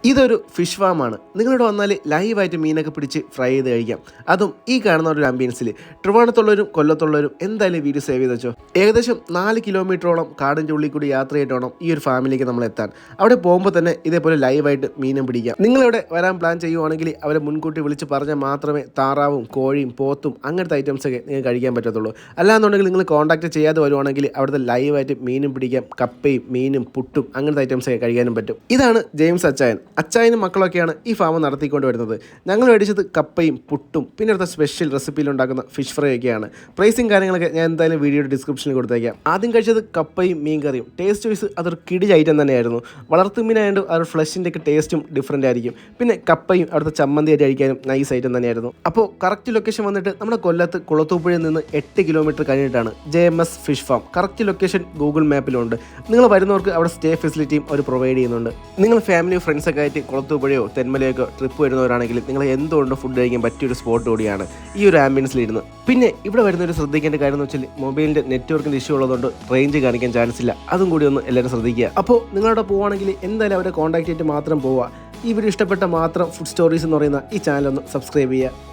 ഇതൊരു ഫിഷ് ഫാമാണ്. നിങ്ങളിവിടെ വന്നാൽ ലൈവായിട്ട് മീനൊക്കെ പിടിച്ച് ഫ്രൈ ചെയ്ത് കഴിക്കാം. അതും ഈ കാണുന്ന ഒരു ആംബിയൻസിൽ. ട്രിവാൻഡ്രത്തുള്ളവരും കൊല്ലത്തുള്ളവരും എന്തായാലും വീഡിയോ സേവ് ചെയ്ത് വെച്ചോ. ഏകദേശം 4 കിലോമീറ്ററോളം കാടിൻ്റെ ഉള്ളിൽ കൂടി യാത്ര ചെയ്തിട്ട് വേണം ഈ ഒരു ഫാമിലിക്ക് നമ്മൾ എത്താൻ. അവിടെ പോകുമ്പോൾ തന്നെ ഇതേപോലെ ലൈവായിട്ട് മീനും പിടിക്കാം. നിങ്ങളിവിടെ വരാൻ പ്ലാൻ ചെയ്യുവാണെങ്കിൽ അവരെ മുൻകൂട്ടി വിളിച്ച് പറഞ്ഞാൽ മാത്രമേ താറാവും കോഴിയും പോത്തും അങ്ങനത്തെ ഐറ്റംസൊക്കെ നിങ്ങൾക്ക് കഴിക്കാൻ പറ്റത്തുള്ളൂ. അല്ലാന്നുണ്ടെങ്കിൽ നിങ്ങൾ കോൺടാക്ട് ചെയ്യാതെ വരുവാണെങ്കിൽ അവിടുത്തെ ലൈവായിട്ട് മീനും പിടിക്കാം, കപ്പയും മീനും പുട്ടും അങ്ങനത്തെ ഐറ്റംസൊക്കെ കഴിക്കാനും പറ്റും. ഇതാണ് ജെയിംസ് അച്ചായൻ. അച്ചായനും മക്കളൊക്കെയാണ് ഈ ഫാം നടത്തിക്കൊണ്ട് വരുന്നത്. ഞങ്ങൾ മേടിച്ചത് കപ്പയും പുട്ടും പിന്നെ അടുത്ത സ്പെഷ്യൽ റെസിപ്പിയിൽ ഉണ്ടാക്കുന്ന ഫിഷ് ഫ്രൈ ഒക്കെയാണ്. പ്രൈസും കാര്യങ്ങളൊക്കെ ഞാൻ എന്തായാലും വീഡിയോയുടെ ഡിസ്ക്രിപ്ഷനിൽ കൊടുത്തേക്കാം. ആദ്യം കഴിച്ചത് കപ്പയും മീൻ കറിയും. ടേസ്റ്റ് വൈസ് അതൊരു കിടിൽ ഐറ്റം തന്നെയായിരുന്നു. വളർത്തുമീനായതുകൊണ്ട് ആ ഒരു ഫ്ലഷിൻ്റെ ഒക്കെ ടേസ്റ്റും ഡിഫറൻ്റ് ആയിരിക്കും. പിന്നെ കപ്പയും അവിടുത്തെ ചമ്മന്തി ആയിട്ട് കഴിക്കാനും നൈസ് ഐറ്റം തന്നെയായിരുന്നു. അപ്പോൾ കറക്റ്റ് ലൊക്കേഷൻ വന്നിട്ട് നമ്മുടെ കൊല്ലത്ത് കുളത്തൂപ്പുഴയിൽ നിന്ന് 8 കിലോമീറ്റർ കഴിഞ്ഞിട്ടാണ് JMS fish farm. Correct location Google മാപ്പിലുണ്ട്. നിങ്ങൾ വരുന്നവർക്ക് അവിടെ സ്റ്റേ ഫെസിലിറ്റിയും അവർ പ്രൊവൈഡ് ചെയ്യുന്നുണ്ട്. നിങ്ങൾ ഫാമിലി ഫ്രണ്ട്സൊക്കെ ആയിട്ട് കുളത്തൂപ്പുഴയോ തെന്മലയൊക്കെ ട്രിപ്പ് വരുന്നവരാണെങ്കിൽ നിങ്ങൾ എന്തുകൊണ്ടും ഫുഡ് കഴിക്കാൻ പറ്റിയൊരു സ്പോട്ട് കൂടിയാണ് ഈ ഒരു ആംബിയൻസിലിരുന്ന്. പിന്നെ ഇവിടെ വരുന്നൊരു ശ്രദ്ധിക്കേണ്ട കാര്യം എന്ന് വെച്ചാൽ മൊബൈലിൻ്റെ നെറ്റ്വർക്കിൻ്റെ ഇഷ്യൂ ഉള്ളതുകൊണ്ട് റേഞ്ച് കാണിക്കാൻ ചാൻസ് ഇല്ല. അതും കൂടി ഒന്ന് എല്ലാവരും ശ്രദ്ധിക്കുക. അപ്പോൾ നിങ്ങളവിടെ പോവുകയാണെങ്കിൽ എന്തായാലും അവരെ കോൺടാക്ട് ചെയ്തിട്ട് മാത്രം പോവുക. ഈ വീഡിയോ ഇഷ്ടപ്പെട്ട മാത്രം ഫുഡ് സ്റ്റോറീസ് എന്ന് പറയുന്ന ഈ ചാനൽ ഒന്ന് സബ്സ്ക്രൈബ് ചെയ്യുക.